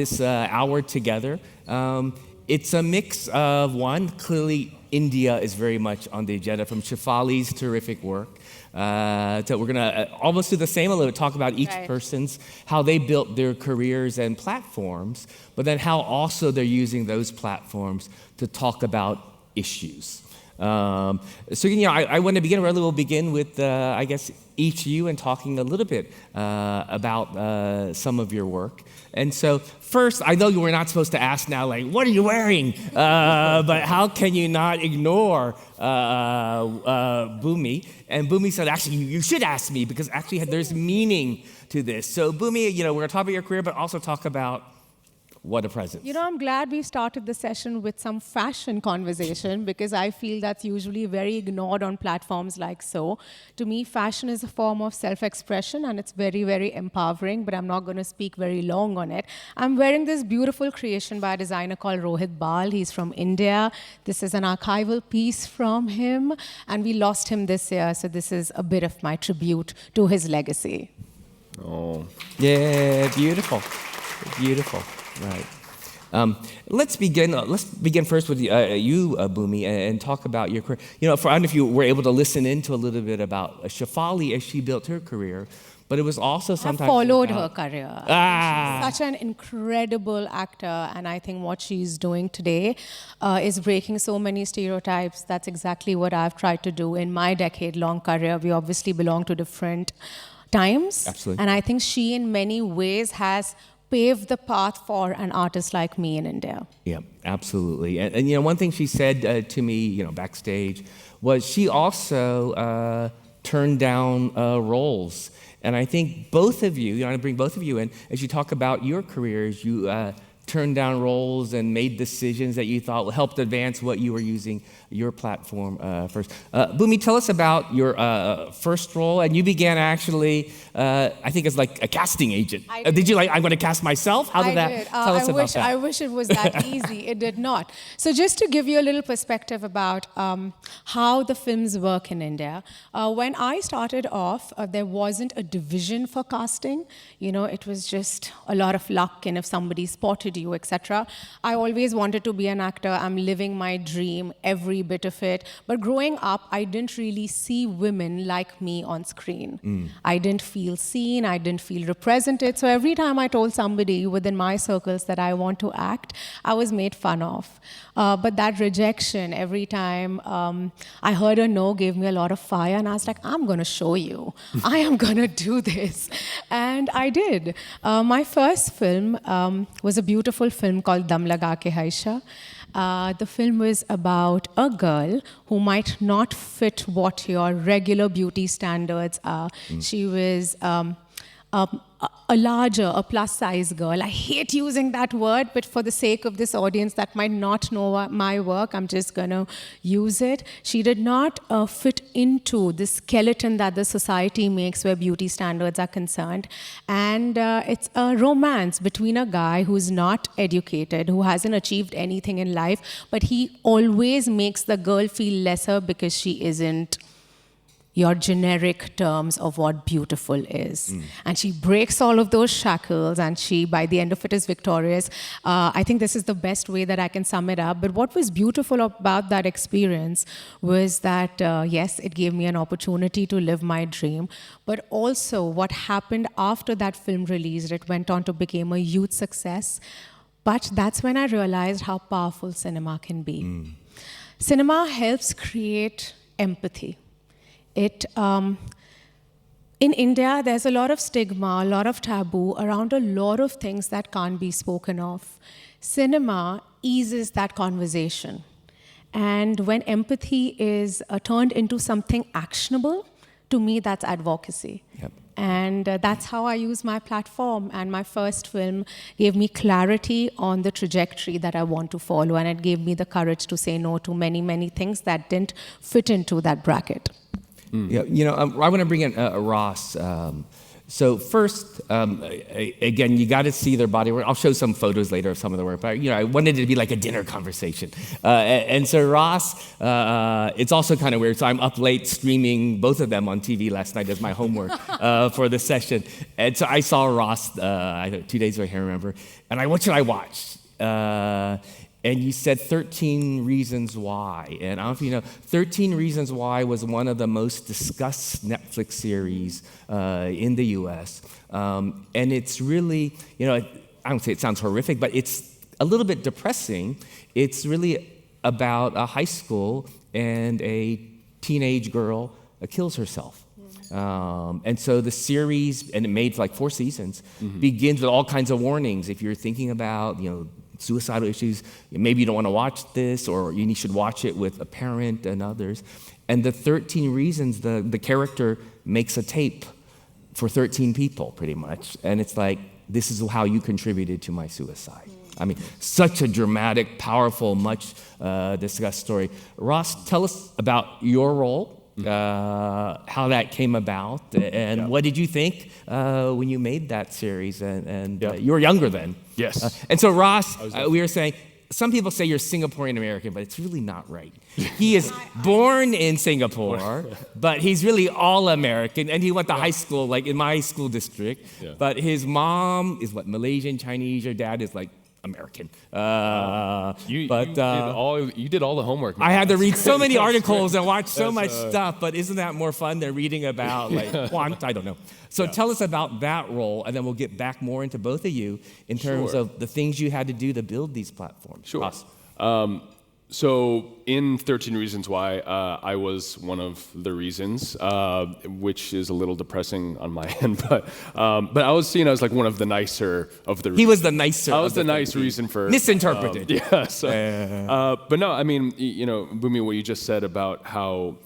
this hour together. It's a mix of one, clearly India is very much on the agenda from Shefali's terrific work. So we're gonna almost do the same a little bit, talk about each person's, how they built their careers and platforms, but then how also they're using those platforms to talk about issues. So I want to begin, we'll begin with, I guess, each of you and talking a little bit about some of your work. And so first, I know you were not supposed to ask now, like, what are you wearing? But how can you not ignore Bhumi? And Bhumi said, actually, you should ask me because actually there's meaning to this. So Bhumi, we're going to talk about your career, but also talk about what a presence. I'm glad we started the session with some fashion conversation because I feel that's usually very ignored on platforms like so. To me, fashion is a form of self-expression and it's very, very empowering, but I'm not going to speak very long on it. I'm wearing this beautiful creation by a designer called Rohit Bal. He's from India. This is an archival piece from him, and we lost him this year, so this is a bit of my tribute to his legacy. Oh, yeah, beautiful, beautiful. Right. Let's begin first with you, Bhumi, and talk about your career. I don't know if you were able to listen into a little bit about Shefali as she built her career, but it was also sometimes I followed her career. She's such an incredible actor, and I think what she's doing today is breaking so many stereotypes. That's exactly what I've tried to do in my decade-long career. We obviously belong to different times. Absolutely. And I think she, in many ways, has paved the path for an artist like me in India. Yeah, absolutely. And one thing she said to me, backstage, was she also turned down roles. And I think both of you, I bring both of you in, as you talk about your careers, you turned down roles and made decisions that you thought helped advance what you were using your platform first. Bhumi, tell us about your first role, and you began actually, I think as like a casting agent. Did you I'm going to cast myself? How did that? Tell us about that. I wish it was that easy. It did not. So just to give you a little perspective about how the films work in India, when I started off, there wasn't a division for casting. It was just a lot of luck, and if somebody spotted you, etc. I always wanted to be an actor. I'm living my dream, every bit of it. But growing up, I didn't really see women like me on screen. I didn't feel seen. I didn't feel represented. So every time I told somebody within my circles that I want to act, I was made fun of. But that rejection, every time I heard a no, gave me a lot of fire. And I was like, I'm going to show you. I am going to do this. And I did. My first film was a beautiful film called Dam Laga Ke Haisha. The film was about a girl who might not fit what your regular beauty standards are. She was a larger, a plus-size girl. I hate using that word, but for the sake of this audience that might not know my work, I'm just going to use it. She did not fit into the skeleton that the society makes where beauty standards are concerned. And it's a romance between a guy who's not educated, who hasn't achieved anything in life, but he always makes the girl feel lesser because she isn't your generic terms of what beautiful is. And she breaks all of those shackles, and she, by the end of it, is victorious. I think this is the best way that I can sum it up. But what was beautiful about that experience was that, yes, it gave me an opportunity to live my dream, but also what happened after that film released, it went on to become a huge success. But that's when I realized how powerful cinema can be. Cinema helps create empathy. In India, there's a lot of stigma, a lot of taboo around a lot of things that can't be spoken of. Cinema eases that conversation. And when empathy is turned into something actionable, to me, that's advocacy. Yep. And that's how I use my platform. And my first film gave me clarity on the trajectory that I want to follow. And it gave me the courage to say no to many, many things that didn't fit into that bracket. Yeah, I want to bring in Ross. So first, again, you got to see their body work. I'll show some photos later of some of the work, but I wanted it to be like a dinner conversation. And so Ross, it's also kind of weird. So I'm up late streaming both of them on TV last night as my homework for the session. And so I saw Ross 2 days ago, I can't remember. And what should I watch? And you said 13 Reasons Why. And I don't know if you know, 13 Reasons Why was one of the most discussed Netflix series in the US. And it's really, I don't say it sounds horrific, but it's a little bit depressing. It's really about a high school and a teenage girl kills herself. And so the series, and it made like 4 seasons, begins with all kinds of warnings. If you're thinking about, suicidal issues, maybe you don't want to watch this, or you should watch it with a parent and others. And the 13 reasons, the character makes a tape for 13 people, pretty much. And it's like, this is how you contributed to my suicide. I mean, such a dramatic, powerful, much discussed story. Ross, tell us about your role, how that came about, and what did you think when you made that series? And you were younger then. Yes. And so Ross, we were saying, some people say you're Singaporean American, but it's really not right. He is born in Singapore, but he's really all American, and he went to high school, like in my school district. Yeah. But his mom is Malaysian, Chinese. Your dad is American. You did all the homework. Man. I had to read so many articles and watch so much stuff, but isn't that more fun than reading about quant? I don't know. So tell us about that role, and then we'll get back more into both of you in terms of the things you had to do to build these platforms. Sure. So in 13 Reasons Why, I was one of the reasons, which is a little depressing on my end, but I was seen as one of the nicer of the reasons. He was the nicer. I was the nice reason for misinterpreted. But no, I mean, Bhumi, what you just said about how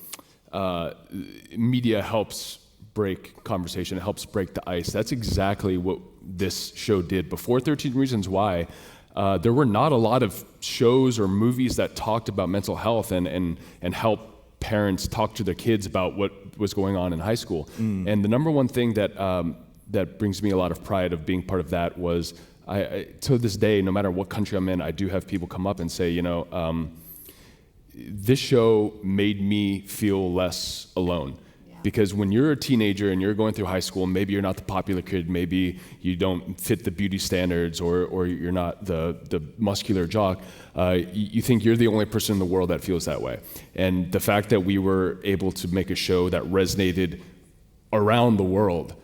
media helps break conversation, it helps break the ice. That's exactly what this show did. Before 13 Reasons Why, there were not a lot of shows or movies that talked about mental health and help parents talk to their kids about what was going on in high school. And the number one thing that brings me a lot of pride of being part of that was, I to this day, no matter what country I'm in, I do have people come up and say, this show made me feel less alone. Because when you're a teenager and you're going through high school, maybe you're not the popular kid, maybe you don't fit the beauty standards, or you're not the muscular jock, you think you're the only person in the world that feels that way. And the fact that we were able to make a show that resonated around the world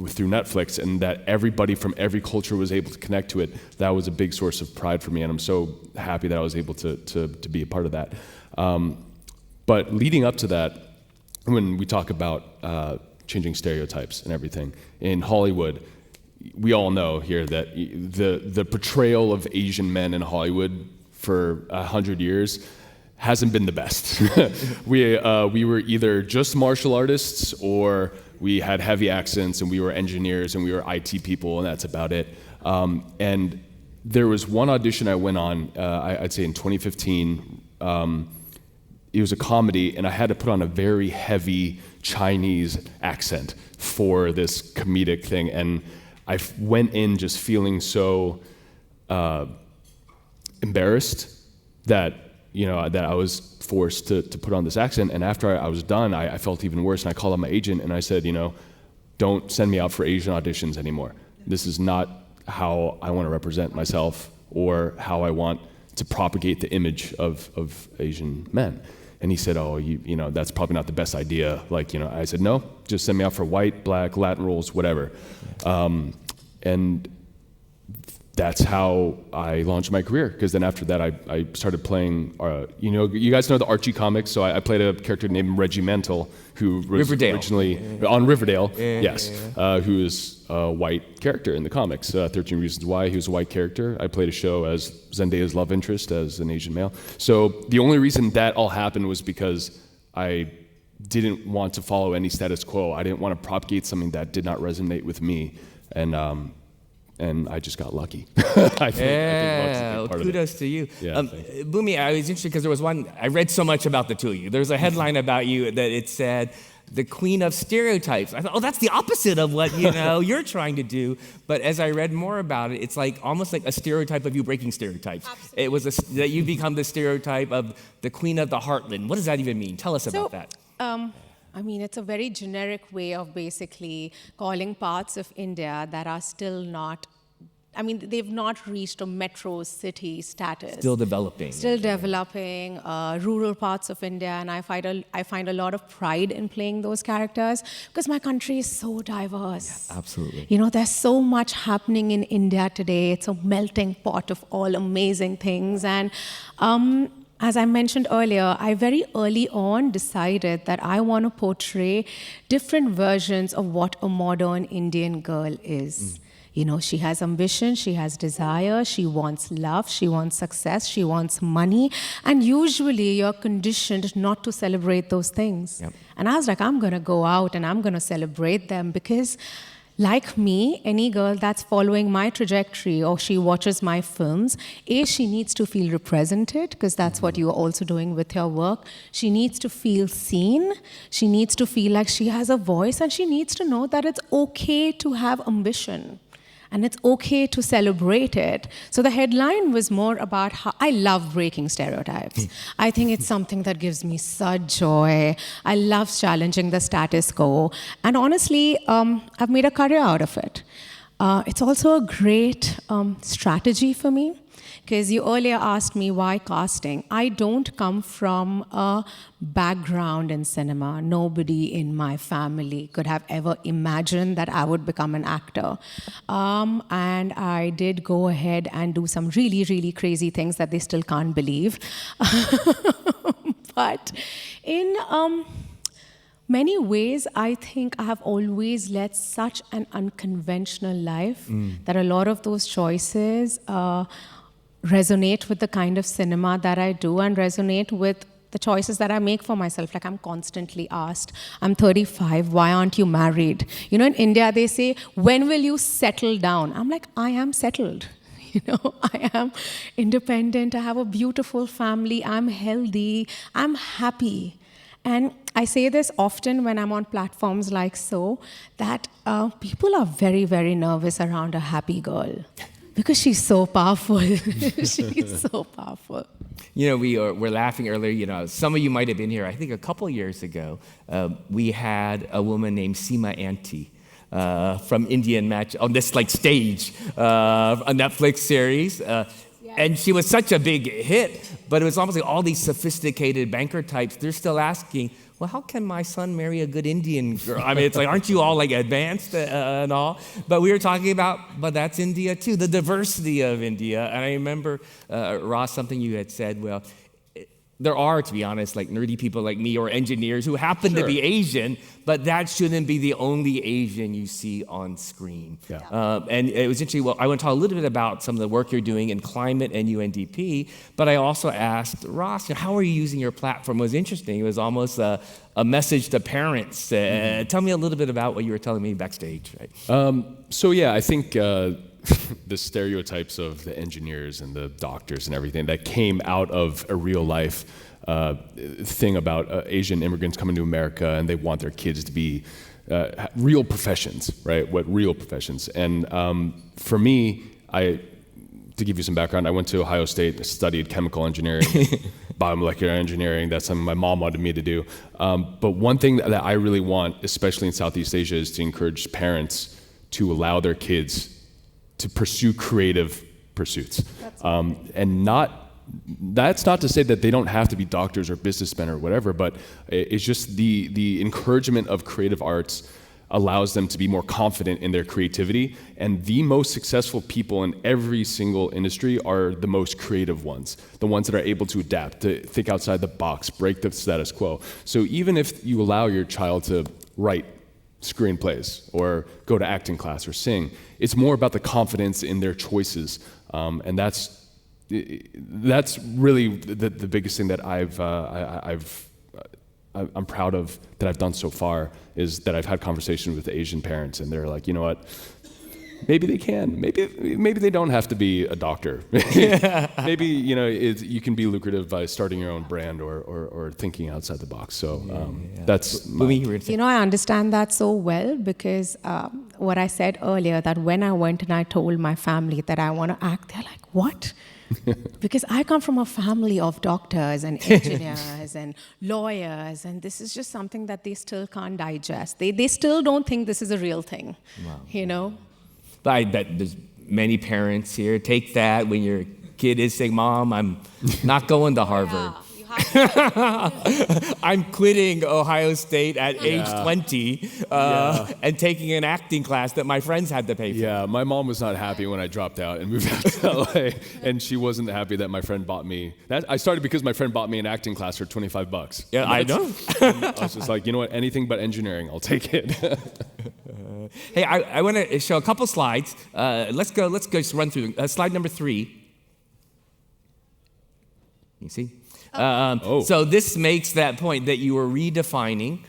through Netflix, and that everybody from every culture was able to connect to it, that was a big source of pride for me, and I'm so happy that I was able to be a part of that. But leading up to that, when we talk about changing stereotypes and everything, in Hollywood, we all know here that the portrayal of Asian men in Hollywood for 100 years hasn't been the best. We were either just martial artists, or we had heavy accents, and we were engineers, and we were IT people, and that's about it. And there was one audition I went on, I'd say in 2015, it was a comedy, and I had to put on a very heavy Chinese accent for this comedic thing. And I went in just feeling so embarrassed that I was forced to put on this accent. And after I was done, I felt even worse. And I called up my agent and I said, don't send me out for Asian auditions anymore. This is not how I want to represent myself or how I want to propagate the image of Asian men. And he said, that's probably not the best idea. I said, no, just send me out for white, black, Latin roles, whatever. And that's how I launched my career. Because then after that, I started playing, you guys know the Archie comics, so I played a character named Reggie Mantle, who was originally on Riverdale, who is a white character in the comics. 13 Reasons Why, he was a white character. I played a show as Zendaya's love interest as an Asian male. So the only reason that all happened was because I didn't want to follow any status quo. I didn't want to propagate something that did not resonate with me. And I just got lucky. I think kudos to you. Bhumi, I was interested because there was one, I read so much about the two of you. There's a headline about you that it said, the queen of stereotypes. I thought, oh, that's the opposite of what you're trying to do. But as I read more about it, it's like almost like a stereotype of you breaking stereotypes. Absolutely. It was that you become the stereotype of the queen of the heartland. What does that even mean? Tell us about that. I mean, it's a very generic way of basically calling parts of India that are still not, I mean, they've not reached a metro city status. Still developing. Still developing, rural parts of India, and I find a lot of pride in playing those characters because my country is so diverse. Yeah, absolutely. There's so much happening in India today. It's a melting pot of all amazing things, and as I mentioned earlier, I very early on decided that I want to portray different versions of what a modern Indian girl is. She has ambition, she has desire, she wants love, she wants success, she wants money, and usually you're conditioned not to celebrate those things. Yep. And I was like, I'm going to go out and I'm going to celebrate them because like me, any girl that's following my trajectory or she watches my films, she needs to feel represented because that's what you're also doing with your work. She needs to feel seen. She needs to feel like she has a voice, and she needs to know that it's okay to have ambition. And it's okay to celebrate it. So the headline was more about how I love breaking stereotypes. I think it's something that gives me such joy. I love challenging the status quo. And honestly, I've made a career out of it. It's also a great strategy for me. Because you earlier asked me why casting. I don't come from a background in cinema. Nobody in my family could have ever imagined that I would become an actor. And I did go ahead and do some really, really crazy things that they still can't believe. But in many ways, I think I have always led such an unconventional life that a lot of those choices resonate with the kind of cinema that I do and resonate with the choices that I make for myself. Like I'm constantly asked, I'm 35, why aren't you married? In India they say, when will you settle down? I'm like, I am settled. I am independent, I have a beautiful family, I'm healthy, I'm happy. And I say this often when I'm on platforms like that people are very, very nervous around a happy girl. Because she's so powerful. She's so powerful. We're laughing earlier. Some of you might have been here. I think a couple years ago, we had a woman named Seema Auntie from Indian Match on this stage, a Netflix series. And she was such a big hit, but it was almost like all these sophisticated banker types, they're still asking, well, how can my son marry a good Indian girl? I mean, it's like, aren't you all advanced and all? But we were talking about, but that's India too, the diversity of India. And I remember, Ross, something you had said, well, there are, to be honest, nerdy people like me or engineers who happen to be Asian, but that shouldn't be the only Asian you see on screen. Yeah. And it was interesting. Well, I want to talk a little bit about some of the work you're doing in climate and UNDP, but I also asked Ross, how are you using your platform? It was interesting. It was almost a message to parents. Tell me a little bit about what you were telling me backstage. Right? I think the stereotypes of the engineers and the doctors and everything that came out of a real life thing about Asian immigrants coming to America, and they want their kids to be real professions, right? What real professions? And for me, to give you some background, I went to Ohio State, studied chemical engineering, biomolecular engineering. That's something my mom wanted me to do. But one thing that I really want, especially in Southeast Asia, is to encourage parents to allow their kids to pursue creative pursuits. And that's not to say that they don't have to be doctors or businessmen or whatever, but it's just the encouragement of creative arts allows them to be more confident in their creativity. And the most successful people in every single industry are the most creative ones, the ones that are able to adapt, to think outside the box, break the status quo. So even if you allow your child to write screenplays or go to acting class or sing, it's more about the confidence in their choices. And that's really the biggest thing that I'm proud of that I've done so far, is that I've had conversations with Asian parents, and they're like, you know what, maybe they can. Maybe they don't have to be a doctor. Maybe you can be lucrative by starting your own brand or thinking outside the box. So that's. Bhumi, you were gonna say- I understand that so well because what I said earlier, that when I went and I told my family that I want to act, they're like, what? Because I come from a family of doctors and engineers and lawyers, and this is just something that they still can't digest. They still don't think this is a real thing, But I bet there's many parents here take that when your kid is saying, "Mom, I'm not going to Harvard. I'm quitting Ohio State at age 20 and taking an acting class that my friends had to pay for." Yeah, my mom was not happy when I dropped out and moved out to LA, and she wasn't happy that my friend bought me. I started because my friend bought me an acting class for $25. Yeah, I know. I was just like, you know what? Anything but engineering, I'll take it. Hey, I want to show a couple slides. Let's go. Just run through slide number 3. You see? So this makes that point that you were redefining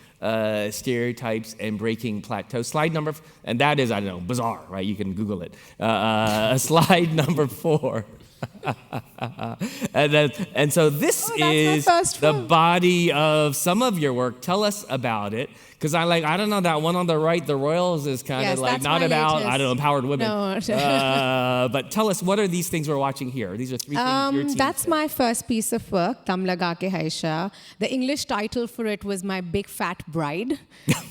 stereotypes and breaking plateaus. Slide number, and that is, I don't know, bizarre, right? You can Google it. Slide number 4. and so this is the body of some of your work. Tell us about it. Because I don't know, that one on the right, the Royals, is kind of like not about, latest. I don't know, empowered women. No. But tell us, what are these things we're watching here? These are 3 things your team That's said. my first piece of work, Tam Laga Ke Haisha. The English title for it was My Big Fat Bride.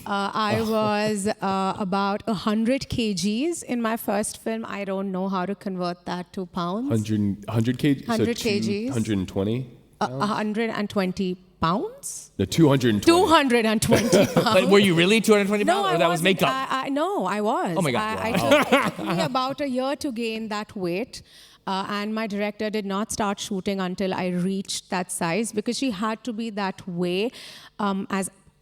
I was about 100 kgs in my first film. I don't know how to convert that to pounds. 100 kg? 100 kgs. 120? 120 pounds? No, 220. 220 pounds. But were you really 220 No, pounds, or that was makeup? No, I was. Oh my God, it took me about a year to gain that weight. And my director did not start shooting until I reached that size because she had to be that way.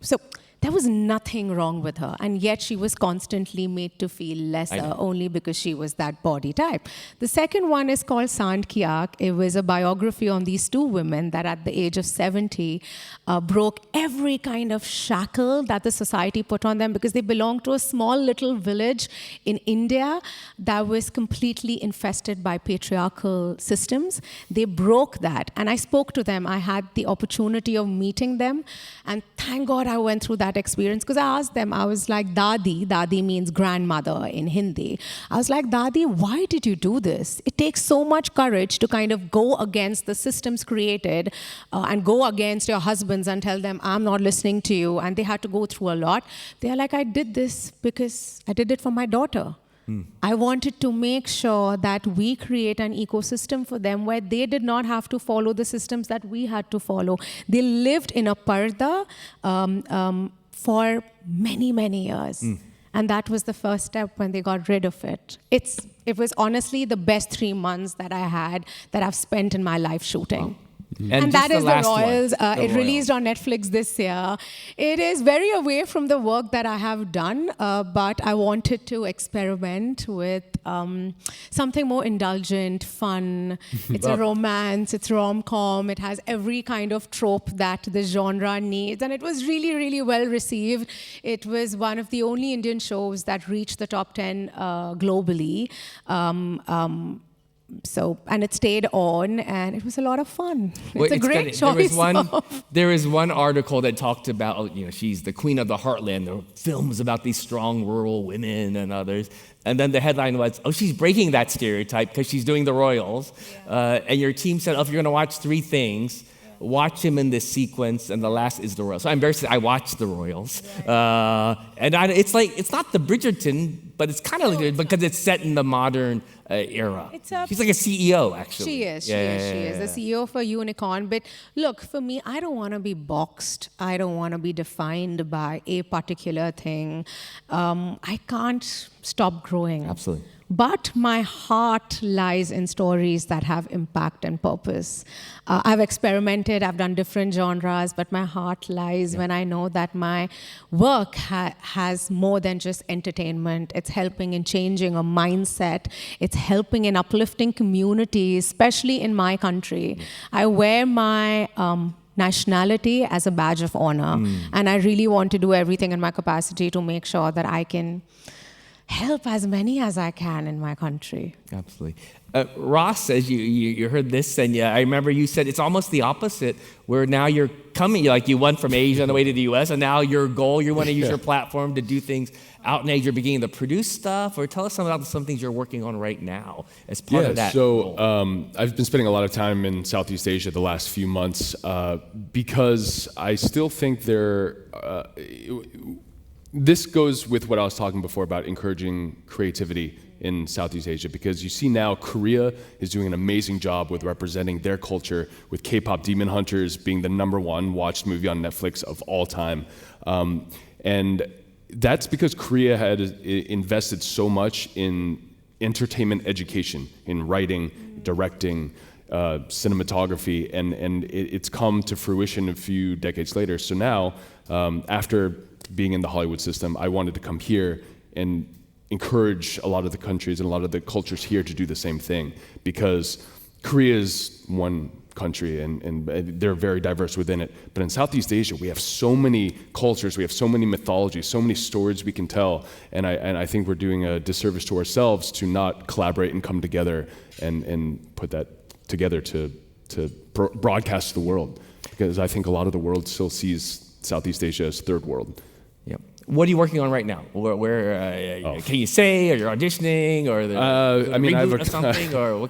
So there was nothing wrong with her, and yet she was constantly made to feel lesser only because she was that body type. The second one is called Sant Ki Aankh. It was a biography on these 2 women that at the age of 70 broke every kind of shackle that the society put on them because they belonged to a small little village in India that was completely infested by patriarchal systems. They broke that, and I spoke to them. I had the opportunity of meeting them, and thank God I went through that experience because I asked them, I was like, Dadi means grandmother in Hindi. I was like, Dadi, why did you do this? It takes so much courage to kind of go against the systems created and go against your husbands and tell them, I'm not listening to you. And they had to go through a lot. They're like, I did this because I did it for my daughter. I wanted to make sure that we create an ecosystem for them where they did not have to follow the systems that we had to follow. They lived in a parda for many, many years. And that was the first step when they got rid of it. It was honestly the best 3 months that I had that I've spent in my life shooting. Wow. And that is The Royals. Royals. Released on Netflix this year. It is very away from the work that I have done, but I wanted to experiment with something more indulgent, fun. It's a romance, it's rom-com, it has every kind of trope that the genre needs, and it was really, really well received. It was one of the only Indian shows that reached the top 10 globally. And it stayed on, and it was a lot of fun. It's a great choice. There is one article that talked about, she's the queen of the heartland. There were films about these strong rural women and others. And then the headline was, she's breaking that stereotype because she's doing the Royals. And your team said, if you're going to watch 3 things, watch him in this sequence, and the last is the Royals. So I'm embarrassed. I watched the Royals. And it's not the Bridgerton, but it's kind of like it because it's set in the modern era. She's like a CEO, actually. She is. She is the CEO of a unicorn. But look, for me, I don't want to be boxed. I don't want to be defined by a particular thing. I can't stop growing. Absolutely. But my heart lies in stories that have impact and purpose. I've experimented, I've done different genres, but my heart lies when I know that my work has more than just entertainment. It's helping in changing a mindset. It's helping in uplifting communities, especially in my country. I wear my nationality as a badge of honor, and I really want to do everything in my capacity to make sure that I can help as many as I can in my country. Absolutely. Ross says you heard this, and yeah, I remember you said it's almost the opposite, where now you're coming, like you went from Asia on the way to the U.S., and now your goal, you want to use your platform to do things out in Asia. You're beginning to produce stuff, or tell us about some things you're working on right now as part of that. So I've been spending a lot of time in Southeast Asia the last few months because I still think this goes with what I was talking before about encouraging creativity in Southeast Asia, because you see now Korea is doing an amazing job with representing their culture, with K-pop Demon Hunters being the #1 watched movie on Netflix of all time. And that's because Korea had invested so much in entertainment education, in writing, directing, cinematography, and it's come to fruition a few decades later. So now, after being in the Hollywood system, I wanted to come here and encourage a lot of the countries and a lot of the cultures here to do the same thing, because Korea is one country and they're very diverse within it. But in Southeast Asia, we have so many cultures, we have so many mythologies, so many stories we can tell, and I think we're doing a disservice to ourselves to not collaborate and come together and put that together to broadcast to the world, because I think a lot of the world still sees Southeast Asia as third world. Yep. What are you working on right now? Where can you say? Are you auditioning? Or I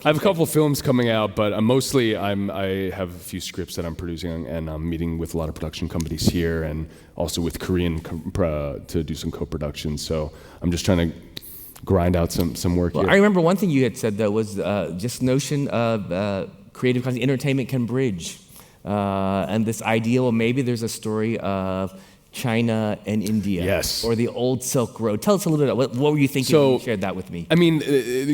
have a couple of films coming out, but mostly I have a few scripts that I'm producing, and I'm meeting with a lot of production companies here, and also with Korean to do some co-productions. So I'm just trying to grind out some work here. I remember one thing you had said though was just notion of creative content, entertainment can bridge, and this idea. Well, maybe there's a story of China and India, yes, or the old Silk Road. Tell us a little bit. What were you thinking when you shared that with me? I mean,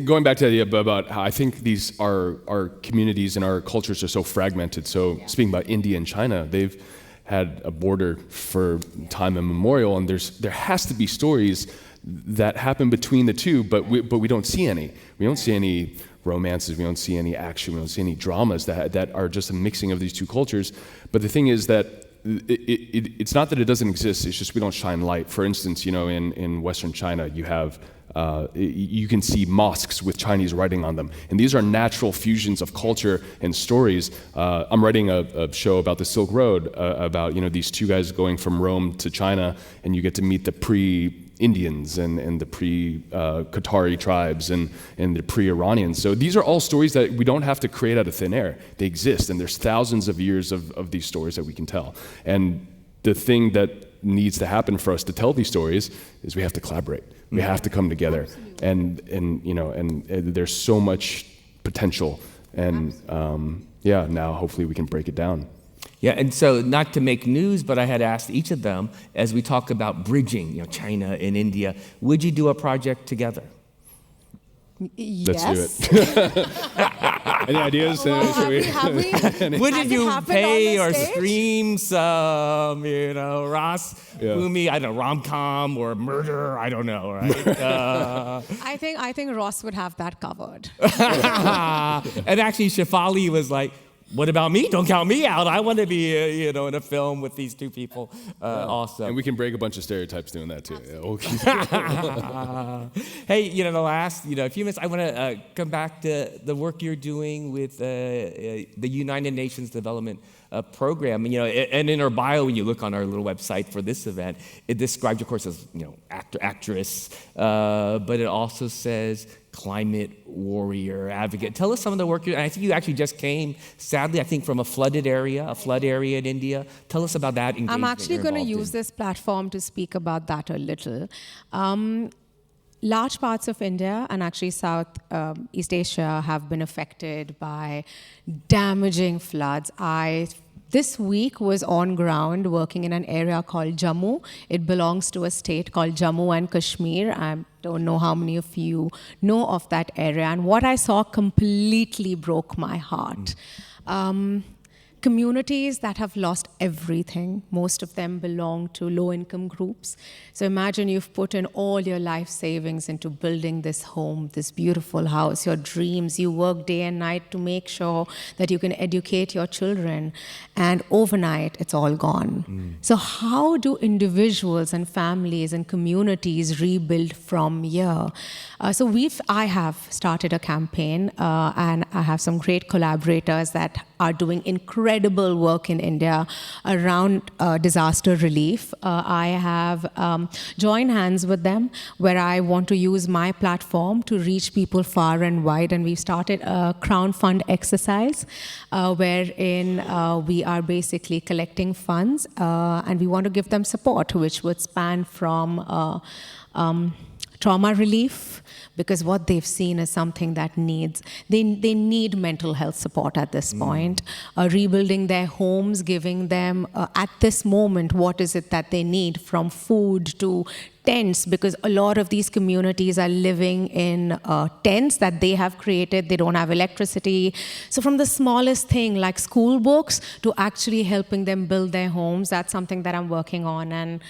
going back to the idea about how I think these our communities and our cultures are so fragmented. So speaking about India and China, they've had a border for time immemorial, and there has to be stories that happen between the two, but we don't see any. We don't see any romances. We don't see any action. We don't see any dramas that are just a mixing of these two cultures. But the thing is that it's not that it doesn't exist, it's just we don't shine light. For instance, in Western China, you can see mosques with Chinese writing on them. And these are natural fusions of culture and stories. I'm writing a show about the Silk Road, about these two guys going from Rome to China, and you get to meet the pre-Indians and the pre-Qatari tribes and the pre-Iranians. So these are all stories that we don't have to create out of thin air. They exist, and there's thousands of years of these stories that we can tell. And the thing that needs to happen for us to tell these stories is we have to collaborate. We have to come together, and there's so much potential, and now hopefully we can break it down. Yeah, and so not to make news, but I had asked each of them, as we talk about bridging, China and India, would you do a project together? Yes. Let's do it. Any ideas? Wouldn't you pay or stream some, Ross, Bhumi, I don't know, rom-com or murder, I don't know, right? I think Ross would have that covered. And actually, Shefali was like, what about me? Don't count me out. I want to be, in a film with these two people also. And we can break a bunch of stereotypes doing that too. Hey, the last, few minutes, I want to come back to the work you're doing with the United Nations Development Program. And in our bio, when you look on our little website for this event, it describes, of course, as actor, actress, but it also says climate warrior, advocate. Tell us some of the work and I think you actually just came, sadly, I think from a flood area in India. Tell us about that engagement. I'm actually going to use this platform to speak about that a little. Large parts of India and actually Southeast Asia have been affected by damaging floods. This week was on ground working in an area called Jammu. It belongs to a state called Jammu and Kashmir. I don't know how many of you know of that area. And what I saw completely broke my heart. communities that have lost everything. Most of them belong to low-income groups. So imagine you've put in all your life savings into building this home, this beautiful house, your dreams. You work day and night to make sure that you can educate your children, and overnight it's all gone. So how do individuals and families and communities rebuild from here? I have started a campaign, and I have some great collaborators that are doing incredible work in India around disaster relief. I have joined hands with them where I want to use my platform to reach people far and wide, and we've started a crowdfund exercise wherein we are basically collecting funds, and we want to give them support, which would span from trauma relief, because what they've seen is something that they need mental health support at this point. Rebuilding their homes, giving them at this moment what is it that they need, from food to tents, because a lot of these communities are living in tents that they have created. They don't have electricity. So from the smallest thing like school books to actually helping them build their homes, that's something that I'm working on. And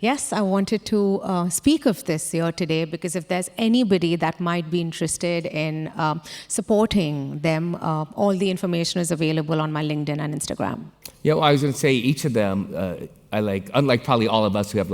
yes, I wanted to speak of this here today, because if there's anybody that might be interested in supporting them, all the information is available on my LinkedIn and Instagram. Yeah, well, I was going to say each of them, unlike probably all of us who have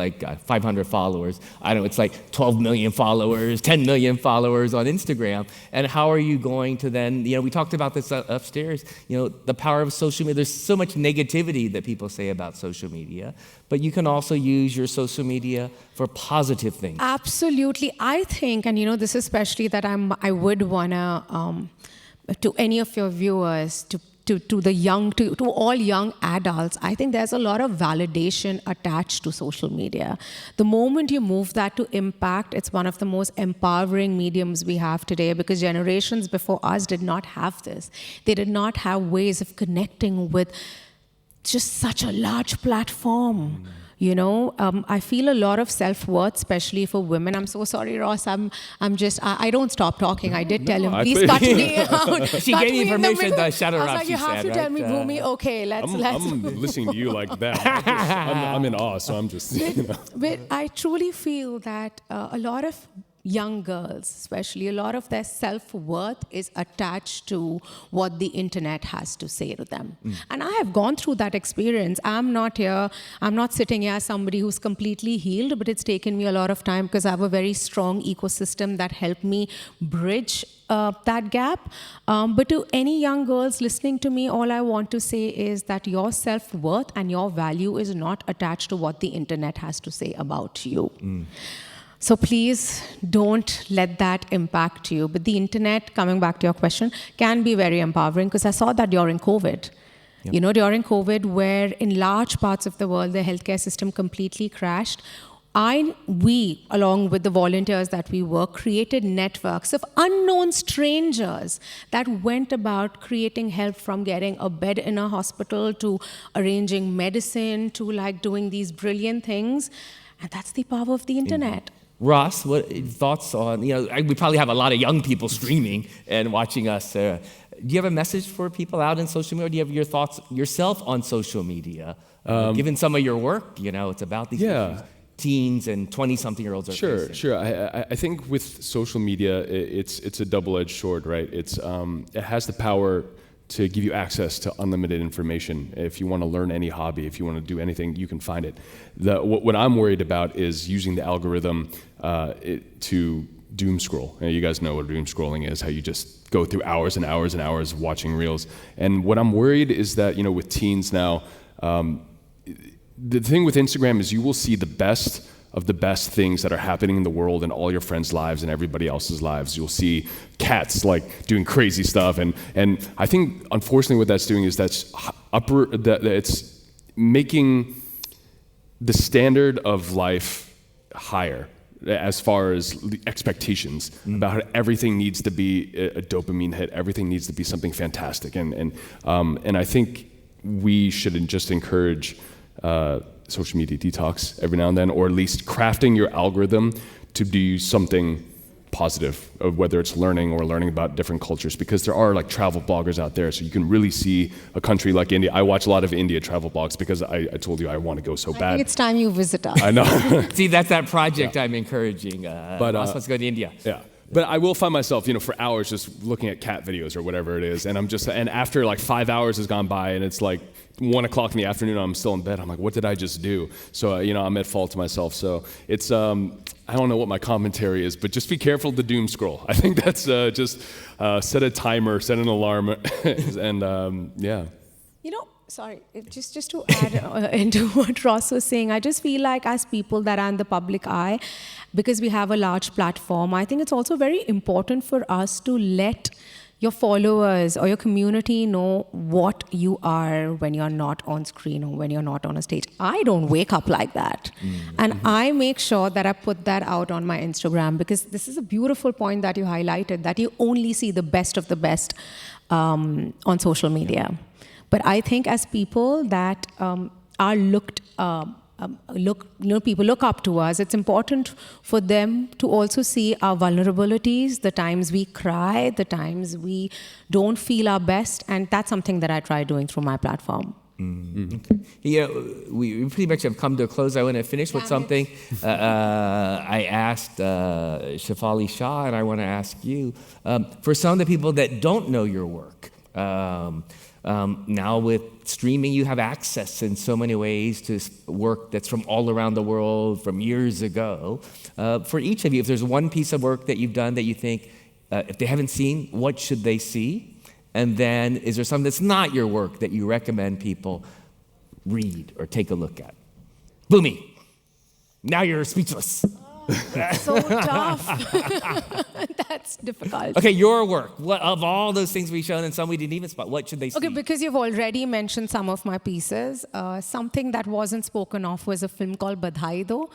500 followers, I don't know, it's like 12 million followers, 10 million followers on Instagram. And how are you going to then, we talked about this upstairs, the power of social media. There's so much negativity that people say about social media, but you can also use your social media for positive things. Absolutely. I think, and this is especially that I would want to any of your viewers, to all young adults, I think there's a lot of validation attached to social media. The moment you move that to impact, it's one of the most empowering mediums we have today, because generations before us did not have this. They did not have ways of connecting with just such a large platform. I feel a lot of self-worth, especially for women. I'm so sorry, Ross. I don't stop talking. I did tell him, please cut me out. She gave me permission to shut her up. I was like, you have to tell me, Bhumi. Okay, let's. I'm listening to you like that. I'm in awe, so I'm just. But I truly feel that a lot of young girls, especially, a lot of their self-worth is attached to what the internet has to say to them. And I have gone through that experience. I'm not sitting here as somebody who's completely healed, but it's taken me a lot of time because I have a very strong ecosystem that helped me bridge that gap. But to any young girls listening to me, all I want to say is that your self-worth and your value is not attached to what the internet has to say about you. So please don't let that impact you. But the internet, coming back to your question, can be very empowering, because I saw that during COVID. Yep. During COVID, where in large parts of the world, the healthcare system completely crashed, we, along with the volunteers that we were, created networks of unknown strangers that went about creating help, from getting a bed in a hospital to arranging medicine to doing these brilliant things. And that's the power of the internet. Ross, what thoughts on, we probably have a lot of young people streaming and watching us. Do you have a message for people out in social media? Or do you have your thoughts yourself on social media? Given some of your work, it's about these issues teens and 20-something-year-olds are facing. Sure. I think with social media, it's a double-edged sword, right? It has the power to give you access to unlimited information. If you want to learn any hobby, if you want to do anything, you can find it. What I'm worried about is using the algorithm to doom scroll. You guys know what doom scrolling is, how you just go through hours and hours and hours of watching reels. And what I'm worried is that, with teens now, the thing with Instagram is you will see the best of the best things that are happening in the world and all your friends' lives and everybody else's lives. You'll see cats doing crazy stuff, and I think unfortunately what that's doing is it's making the standard of life higher as far as the expectations about how everything needs to be a dopamine hit, everything needs to be something fantastic, and I think we should just encourage social media detox every now and then, or at least crafting your algorithm to do something positive, of whether it's learning or learning about different cultures, because there are like travel bloggers out there, so you can really see a country like India. I watch a lot of India travel blogs because I told you I want to go so bad. I think it's time you visit us. I know. See, that's that project I'm encouraging. But Ross wants to go to India. Yeah. But I will find myself, for hours just looking at cat videos or whatever it is, and and after like 5 hours has gone by and it's like 1 o'clock in the afternoon, I'm still in bed. I'm like, what did I just do? So, I'm at fault to myself. So it's, I don't know what my commentary is, but just be careful to doom scroll. I think that's just set a timer, set an alarm, and yeah. Sorry, just to add into what Ross was saying, I just feel like as people that are in the public eye, because we have a large platform, I think it's also very important for us to let your followers or your community know what you are when you're not on screen or when you're not on a stage. I don't wake up like that. Mm-hmm. And I make sure that I put that out on my Instagram, because this is a beautiful point that you highlighted, that you only see the best of the best on social media. Yeah. But I think as people that are people look up to us, it's important for them to also see our vulnerabilities, the times we cry, the times we don't feel our best, and that's something that I try doing through my platform. Mm-hmm. Okay. Yeah, we pretty much have come to a close. I want to finish with something I asked Shefali Shah, and I want to ask you. For some of the people that don't know your work, now with streaming, you have access in so many ways to work that's from all around the world, from years ago. For each of you, if there's one piece of work that you've done that you think, if they haven't seen, what should they see? And then, is there something that's not your work that you recommend people read or take a look at? Bhumi, now you're speechless. So tough. That's difficult. Okay, your work. What of all those things we've shown and some we didn't even spot, what should they see? Okay, because you've already mentioned some of my pieces, something that wasn't spoken of was a film called Badhai Do.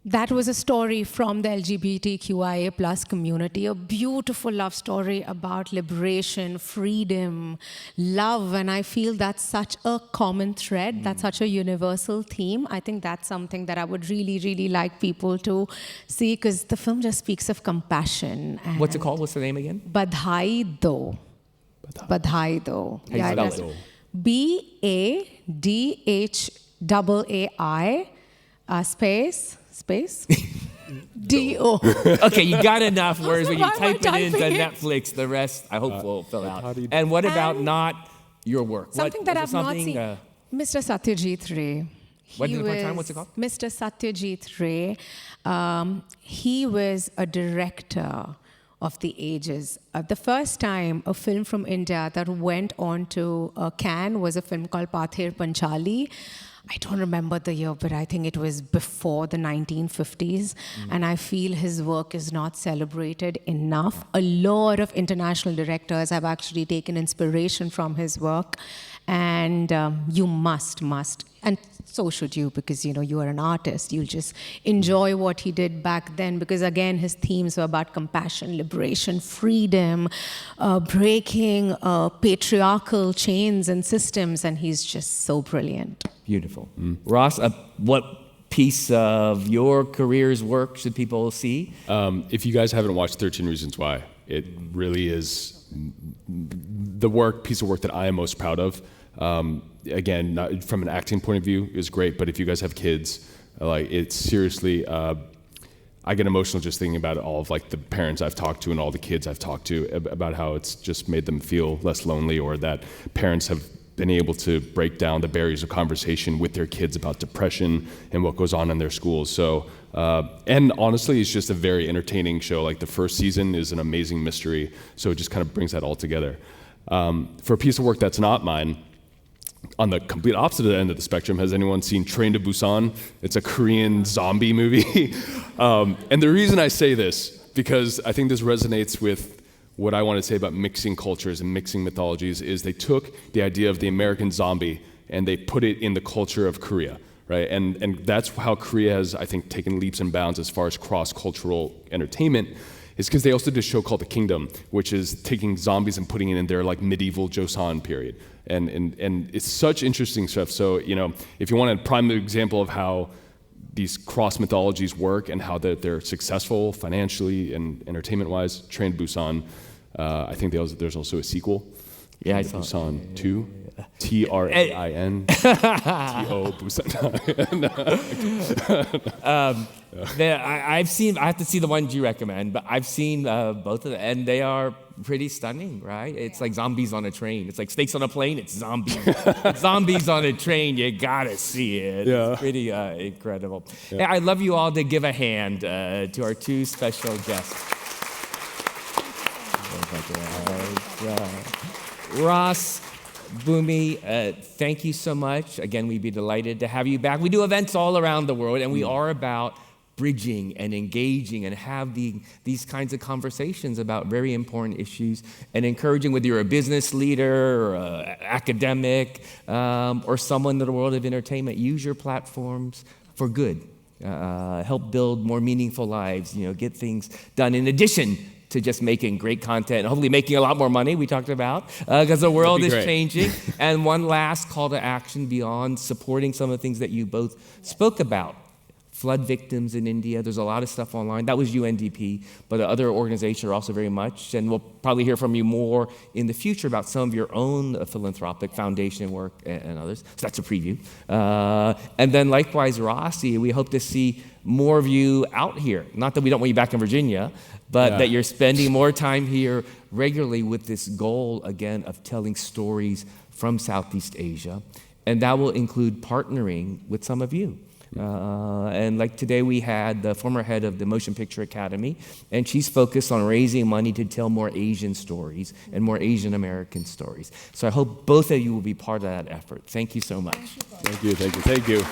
That was a story from the LGBTQIA plus community, a beautiful love story about liberation, freedom, love, and I feel that's such a common thread, that's such a universal theme. I think that's something that I would really, really like people to see, because the film just speaks of compassion. What's it called? What's the name again? Badhai Do. Badhai Do. How do you spell it? BADHAAI space D-O. Okay, you got enough words when you type it into Netflix. The rest, I hope, will fill out. And what about not your work? Something that I've not seen. Mr. Satyajit Ray. What's it called? Mr. Satyajit Ray. He was a director of the ages. The first time a film from India that went on to Cannes was a film called Pather Panchali. I don't remember the year, but I think it was before the 1950s. And I feel his work is not celebrated enough. A lot of international directors have actually taken inspiration from his work. And you must, and so should you, because you are an artist. You'll just enjoy what he did back then, because again, his themes were about compassion, liberation, freedom, breaking patriarchal chains and systems, and he's just so brilliant. Beautiful. Ross, what piece of your career's work should people see? If you guys haven't watched 13 Reasons Why, it really is the piece of work that I am most proud of. Again, not, from an acting point of view, is great, but if you guys have kids, it's seriously, I get emotional just thinking about all of the parents I've talked to and all the kids I've talked to about how it's just made them feel less lonely, or that parents have been able to break down the barriers of conversation with their kids about depression and what goes on in their schools. So, and honestly, it's just a very entertaining show. The first season is an amazing mystery, so it just kind of brings that all together. For a piece of work that's not mine, on the complete opposite end of the spectrum, has anyone seen Train to Busan? It's a Korean zombie movie. And the reason I say this, because I think this resonates with what I want to say about mixing cultures and mixing mythologies, is they took the idea of the American zombie and they put it in the culture of Korea, right? And that's how Korea has, I think, taken leaps and bounds as far as cross-cultural entertainment, is because they also did a show called The Kingdom, which is taking zombies and putting it in their medieval Joseon period. And it's such interesting stuff. So, if you want a prime example of how these cross mythologies work and how they're successful financially and entertainment-wise. Train to Busan. I think there's also a sequel. Yeah, I Train to saw Busan 2. Train T-O Busan. I have to see the ones you recommend, but I've seen both of them, and they are pretty stunning, right? It's like zombies on a train. It's like snakes on a plane, it's zombies. Zombies on a train, you gotta see it. Yeah. It's pretty incredible. Yeah. Hey, I'd love you all to give a hand to our two special guests. Ross, Bhumi, thank you so much. Again, we'd be delighted to have you back. We do events all around the world, and we are about bridging and engaging and having these kinds of conversations about very important issues and encouraging, whether you're a business leader or academic or someone in the world of entertainment, use your platforms for good. Help build more meaningful lives, get things done in addition to just making great content and hopefully making a lot more money, we talked about, because the world is changing. And one last call to action beyond supporting some of the things that you both spoke about. Flood victims in India, there's a lot of stuff online. That was UNDP, but other organizations are also very much, and we'll probably hear from you more in the future about some of your own philanthropic foundation work and others. So that's a preview. And then likewise, Rossi, we hope to see more of you out here. Not that we don't want you back in Virginia, but that you're spending more time here regularly with this goal, again, of telling stories from Southeast Asia. And that will include partnering with some of you. And like today we had the former head of the Motion Picture Academy, and she's focused on raising money to tell more Asian stories and more Asian American stories. So I hope both of you will be part of that effort. Thank you so much. Thank you.